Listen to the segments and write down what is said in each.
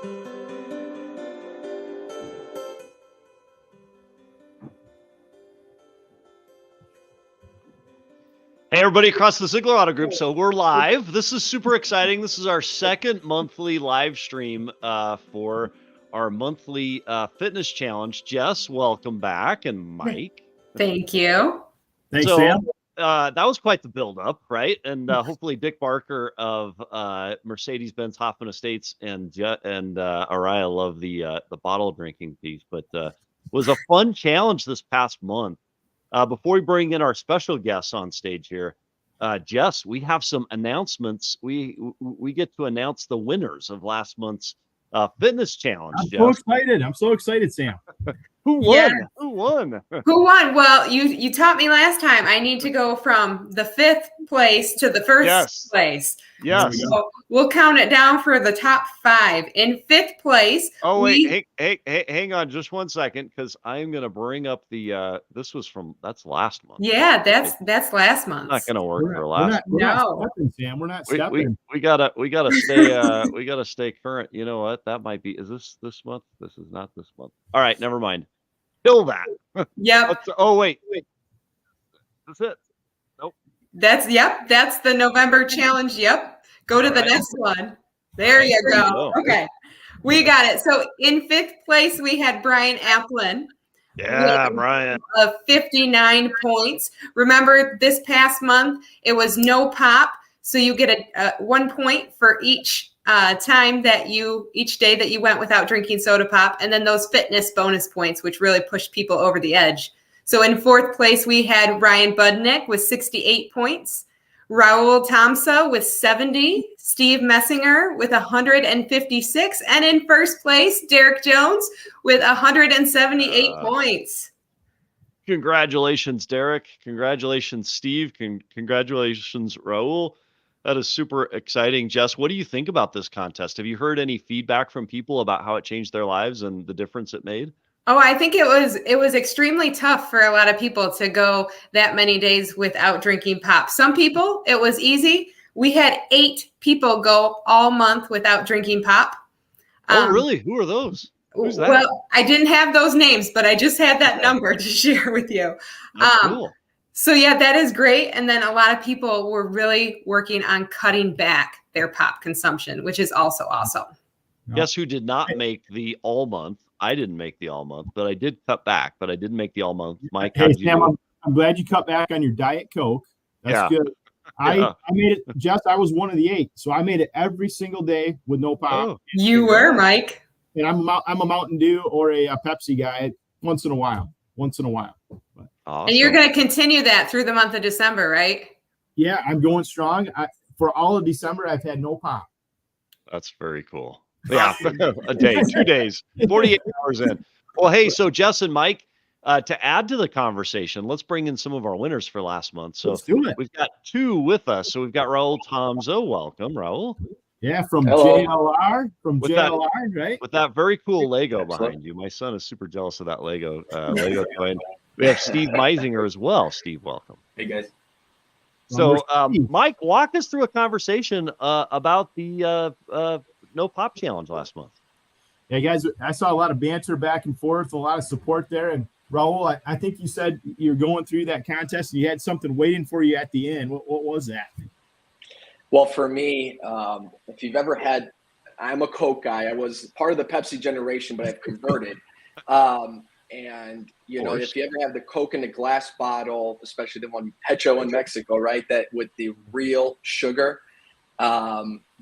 Hey, everybody across the Ziegler Auto Group. So we're live. This is super exciting. This is our second monthly live stream for our monthly fitness challenge. Jess, welcome back. And Mike. Thank you. Thanks, So, Sam. That was quite the build-up, right? And hopefully Dick Barker of Mercedes-Benz Hoffman Estates and Araya love the bottle drinking piece. But was a fun challenge this past month. Before we bring in our special guests on stage here, Jess, we have some announcements. We get to announce the winners of last month's fitness challenge. I'm Jess. so excited. I'm so excited, Sam. Who won? Yeah. Who won? Who won? Well, you taught me last time. I need to go from the 5th place to the first Yes. place. Yes. So we'll count it down for the top 5. In 5th place. Oh wait, hey, hang on just one second, because I'm gonna bring up the that's last month. Yeah, that's last month. Not gonna work for We're last. not stepping, Sam. We're not stepping. We gotta stay we gotta stay current. You know what? That might be. Is this month? This is not this month. All right, never mind. Kill that. Yep. Oh wait. That's it. Nope. That's the November challenge. Yep. Go to the next one. There you go. Okay. We got it. So in 5th place, we had Brian Applin. Yeah, Brian. Of 59 points. Remember, this past month, it was no pop. So you get a 1 point for each day that you went without drinking soda pop. And then those fitness bonus points, which really pushed people over the edge. So in 4th place, we had Ryan Budnick with 68 points. Raul Tomsa with 70, Steve Messinger with 156, and in 1st place, Derek Jones with 178 points. Congratulations, Derek. Congratulations, Steve. Congratulations, Raul. That is super exciting. Jess, what do you think about this contest? Have you heard any feedback from people about how it changed their lives and the difference it made? Oh, I think it was extremely tough for a lot of people to go that many days without drinking pop. Some people, it was easy. We had 8 people go all month without drinking pop. Oh, really? Who are those? Who's that? Well, I didn't have those names, but I just had that number to share with you. That's cool. So yeah, that is great. And then a lot of people were really working on cutting back their pop consumption, which is also awesome. Guess who did not make the all month? I didn't make the all month, but I did cut back, but I didn't make the all month. Mike, hey, Sam, I'm glad you cut back on your Diet Coke. That's good. I made it, Jess, I was one of the 8. So I made it every single day with no pop. Oh, you were, Mike. And I'm a Mountain Dew or a Pepsi guy once in a while. But, awesome. And you're going to continue that through the month of December, right? Yeah, I'm going strong. For all of December, I've had no pop. That's very cool. Yeah, a day, 2 days, 48 hours in. Well, hey, so Jess and Mike, to add to the conversation, let's bring in some of our winners for last month. So let's do it. We've got 2 with us. So we've got Raul Tomzo. Welcome, Raul. Yeah, from Hello. JLR, right? With that very cool Lego behind you. My son is super jealous of that Lego toy. We have Steve Meisinger as well. Steve, welcome. Hey, guys. So, Mike, walk us through a conversation about the No Pop Challenge last month. Yeah, guys, I saw a lot of banter back and forth, a lot of support there. And Raul, I think you said you're going through that contest and you had something waiting for you at the end. What was that? Well, for me, if you've ever had, I'm a Coke guy. I was part of the Pepsi generation, but I've converted. And, you know, if you ever have the Coke in the glass bottle, especially the one Hecho in Mexico, right, that with the real sugar,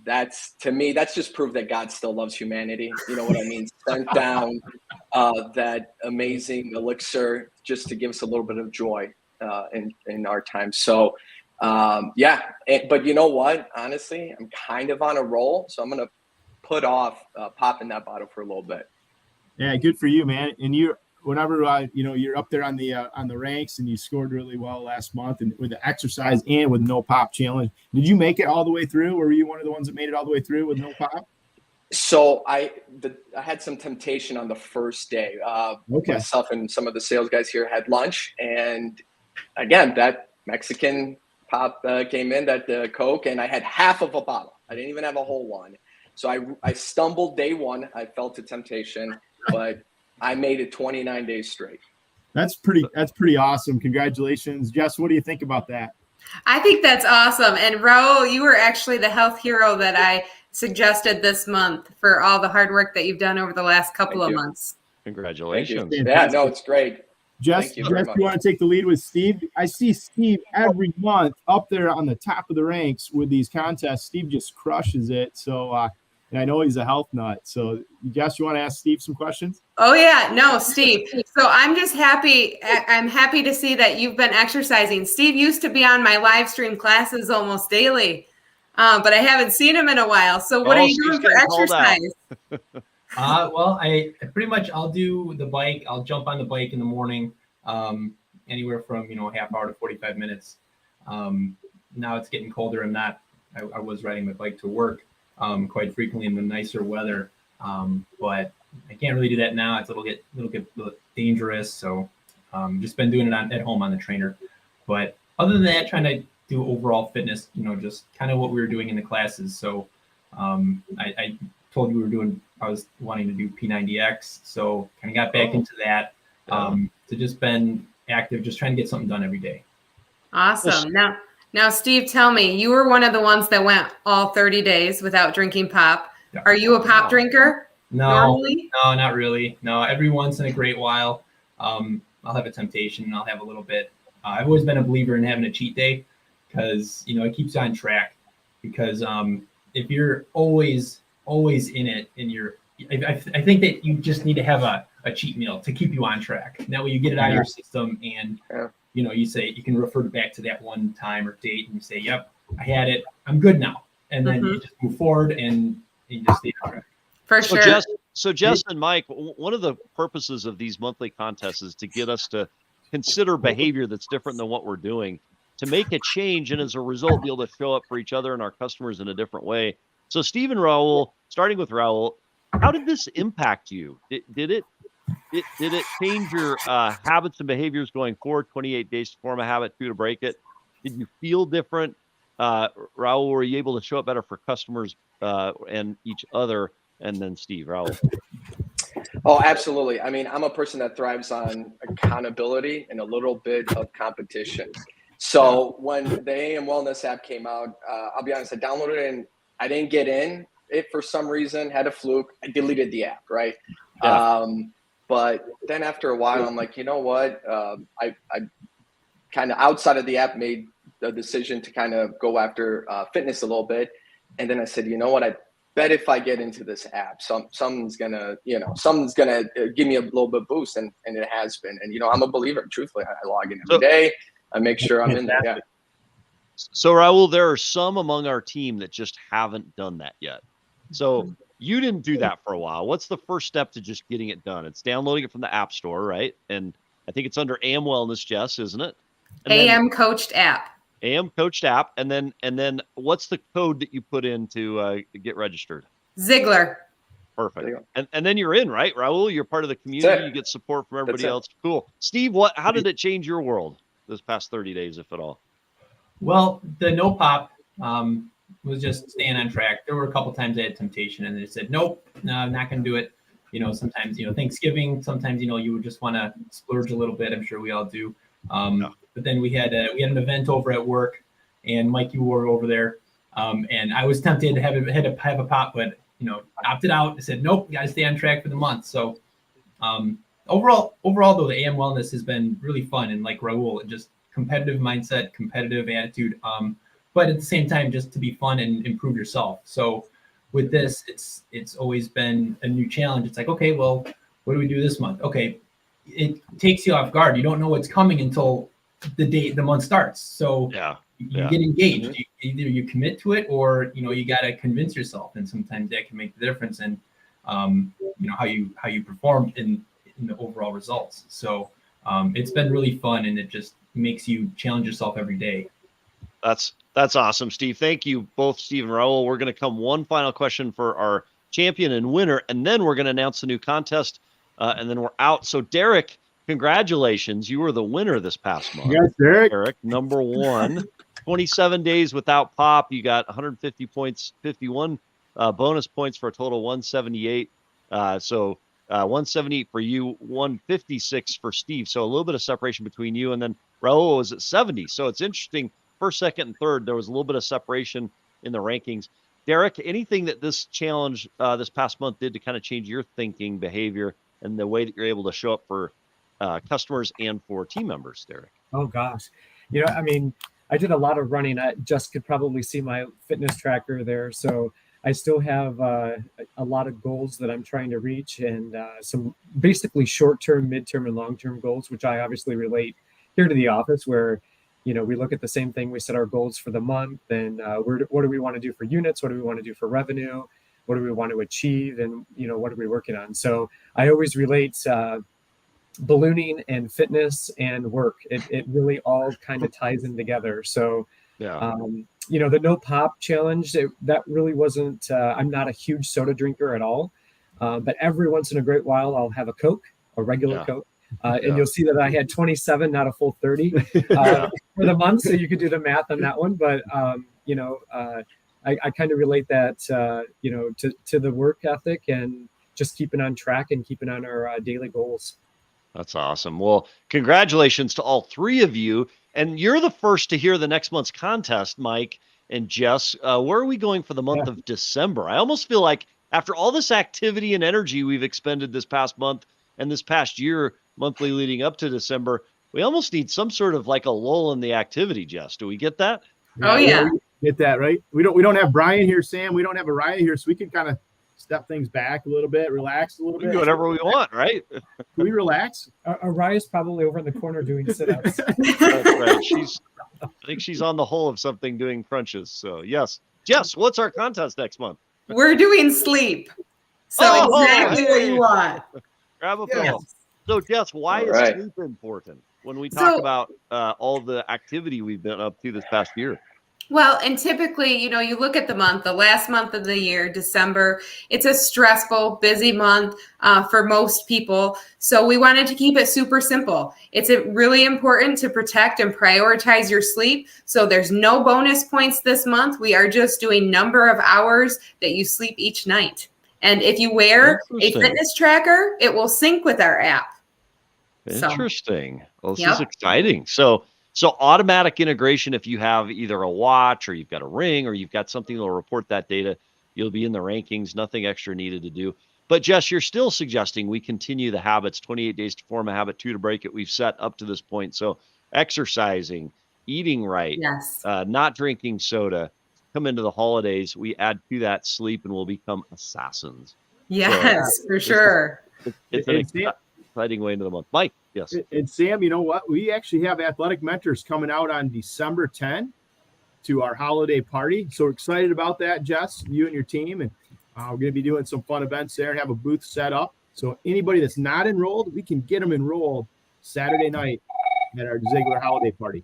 that's, to me, that's just proof that God still loves humanity. You know what I mean? Sent down that amazing elixir just to give us a little bit of joy in our time. So, but you know what? Honestly, I'm kind of on a roll, so I'm going to put off popping that bottle for a little bit. Yeah, good for you, man. And whenever you're up there on the ranks and you scored really well last month and with the exercise and with no pop challenge. Did you make it all the way through, or were you one of the ones that made it all the way through with no pop? So I had some temptation on the first day. Myself and some of the sales guys here had lunch, and again, that Mexican pop came in, that Coke, and I had half of a bottle. I didn't even have a whole one. So I stumbled day one. I fell to temptation, but I made it 29 days straight. That's pretty awesome. Congratulations. Jess, what do you think about that? I think that's awesome. And Raul, you were actually the health hero that I suggested this month for all the hard work that you've done over the last couple of months. Congratulations. Yeah, no, it's great. Jess, you want to take the lead with Steve? I see Steve every month up there on the top of the ranks with these contests. Steve just crushes it. So, and I know he's a health nut. So, Jess, you want to ask Steve some questions? Oh, yeah. No, Steve. So I'm just happy. I'm happy to see that you've been exercising. Steve used to be on my live stream classes almost daily, but I haven't seen him in a while. So what are you doing for exercise? Well, I pretty much, I'll do the bike. I'll jump on the bike in the morning, anywhere from, a half hour to 45 minutes. Now it's getting colder. I was riding my bike to work quite frequently in the nicer weather. But I can't really do that now. It's a little dangerous. So just been doing it at home on the trainer. But other than that, trying to do overall fitness, just kind of what we were doing in the classes. So I told you I was wanting to do P90X. So kind of got back into that. To just been active, just trying to get something done every day. Awesome. Now, Steve, tell me, you were one of the ones that went all 30 days without drinking pop. Yeah. Are you a pop drinker? No, normally? No, not really. No, every once in a great while, I'll have a temptation and I'll have a little bit. I've always been a believer in having a cheat day because, it keeps you on track. Because if you're always in it and I think that you just need to have a cheat meal to keep you on track. And that way you get it out of your system and, you say, you can refer back to that one time or date and you say, yep, I had it. I'm good now. And then you just move forward and you just stay on track. For sure. So Jess and Mike, one of the purposes of these monthly contests is to get us to consider behavior that's different than what we're doing, to make a change, and as a result, be able to show up for each other and our customers in a different way. So Steve and Raul, starting with Raul, how did this impact you? Did it change your habits and behaviors going forward? 28 days to form a habit, 2 to break it. Did you feel different? Raul, were you able to show up better for customers and each other? And then Steve, Raul. Oh, absolutely. I mean, I'm a person that thrives on accountability and a little bit of competition. So when the AM Wellness app came out, I'll be honest, I downloaded it and I didn't get in it for some reason, had a fluke. I deleted the app, right? Yeah. But then after a while, I'm like, you know what? I kind of outside of the app made the decision to kind of go after fitness a little bit. And then I said, you know what? I bet if I get into this app, something's gonna give me a little bit boost, and it has been. And I'm a believer. Truthfully, I log in every day. I make sure I'm in there. Yeah. So Raul, there are some among our team that just haven't done that yet. So you didn't do that for a while. What's the first step to just getting it done? It's downloading it from the App Store, right? And I think it's under AM Wellness, Jess, isn't it? AM Coached app. AM Coached app, and then what's the code that you put in to get registered? Ziegler. Perfect. And then you're in, right, Raul? You're part of the community. You get support from everybody else. Cool. Steve, how did it change your world this past 30 days, if at all? Well, the no pop was just staying on track. There were a couple times I had temptation, and they said, nope, no, I'm not going to do it. Sometimes Thanksgiving. Sometimes you would just want to splurge a little bit. I'm sure we all do. But then we had an event over at work, and Mike, you were over there, and I was tempted to have a pop, but opted out. I said nope, got to stay on track for the month. So overall though, the AM Wellness has been really fun, and like Raul, just competitive mindset, competitive attitude, but at the same time just to be fun and improve yourself. So with this, it's always been a new challenge. It's like, okay, well, what do we do this month? Okay, it takes you off guard. You don't know what's coming until the month starts. So you get engaged. Mm-hmm. Either you commit to it, or you got to convince yourself, and sometimes that can make the difference in how you perform in the overall results. So it's been really fun, and it just makes you challenge yourself every day. That's awesome, Steve. Thank you both, Steve and Raul. We're going to come one final question for our champion and winner, and then we're going to announce the new contest, and then we're out. So Derek, congratulations. You were the winner this past month. Yes, Derek. Derek, number 1. 27 days without pop. You got 150 points, 51 bonus points for a total 178. So 178 for you, 156 for Steve. So a little bit of separation between you, and then Raul was at 70. So it's interesting. First, second, and third, there was a little bit of separation in the rankings. Derek, anything that this challenge this past month did to kind of change your thinking, behavior, and the way that you're able to show up for customers and for team members, Derek? Oh gosh, I mean, I did a lot of running. I just could probably see my fitness tracker there. So I still have a lot of goals that I'm trying to reach, and some basically short-term, mid-term, and long-term goals, which I obviously relate here to the office, where we look at the same thing. We set our goals for the month, and what do we want to do for units? What do we want to do for revenue? What do we want to achieve? And what are we working on? So I always relate ballooning and fitness and work. It really all kind of ties in together. So Yeah. the no pop challenge, that really wasn't, I'm not a huge soda drinker at all. But every once in a great while, I'll have a Coke, a regular Coke. And you'll see that I had 27, not a full 30 for the month. So you could do the math on that one. But, I kind of relate that, to the work ethic and just keeping on track and keeping on our daily goals. That's awesome. Well, congratulations to all three of you. And you're the first to hear the next month's contest, Mike and Jess. Where are we going for the month of December? I almost feel like after all this activity and energy we've expended this past month and this past year, monthly leading up to December, we almost need some sort of like a lull in the activity, Jess. Do we get that? Oh, yeah. Get that right. We don't have Brian here, Sam. We don't have Araya here, so we can kind of step things back a little bit, relax a little We bit. can do whatever we want, right? Can we relax? Araya's probably over in the corner doing sit-ups. That's right. I think she's on the hull of something doing crunches. So yes. Jess, what's our contest next month? We're doing sleep. So Oh, exactly what hey. you want. Grab a pillow. So Jess, why All right. is sleep important when we talk So- about all the activity we've been up to this past year? Well, and typically, you look at the last month of the year, December, it's a stressful, busy month for most people. So we wanted to keep it super simple. It's really important to protect and prioritize your sleep. So there's no bonus points this month. We are just doing number of hours that you sleep each night. And if you wear a Interesting. fitness tracker, it will sync with our app. So- Interesting. Well, this is Yep. exciting. So automatic integration, if you have either a watch or you've got a ring or you've got something that will report that data, you'll be in the rankings, nothing extra needed to do. But Jess, you're still suggesting we continue the habits, 28 days to form a habit, 2 to break it. We've set up to this point. So exercising, eating right, Yes. not drinking soda, come into the holidays, we add to that sleep and we'll become assassins. Yes, for sure. It's an And Sam, exciting way into the month. Mike, yes. and Sam, you know what? We actually have athletic mentors coming out on December 10 to our holiday party. So we're excited about that, Jess, you and your team. And we're going to be doing some fun events there and have a booth set up. So anybody that's not enrolled, we can get them enrolled Saturday night at our Ziegler holiday party.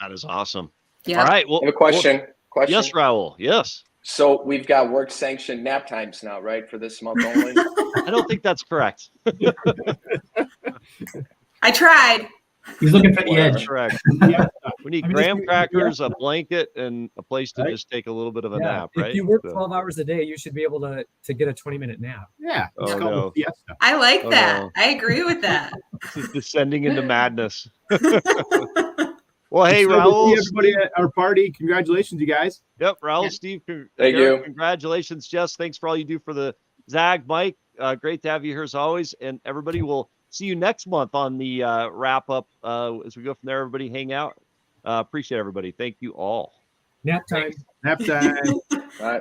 That is awesome. Yeah. All right. Well, I have a question. yes, Raul. Yes. So we've got work sanctioned nap times now, right? For this month only. I don't think that's correct. I tried. He's looking for the Whatever. edge. Correct. Yeah. We need I mean, graham if you- crackers, a blanket, and a place to Right. just take a little bit of a Yeah, nap, right? If you work So- 12 hours a day, you should be able to get a 20-minute nap. Yeah. It's Oh, called no. a fiesta. I like Oh, that. no. I agree with that. This is descending into madness. Well, hey, Excited to Raul. see everybody at our party. Congratulations, you guys. Yep, Raul, Yeah. Steve. Thank Derek, you. Congratulations, Jess. Thanks for all you do for the Zag. Mike, great to have you here as always. And everybody will see you next month on the wrap up as we go from there. Everybody hang out. Appreciate everybody. Thank you all. Nap time. Nap time. All right.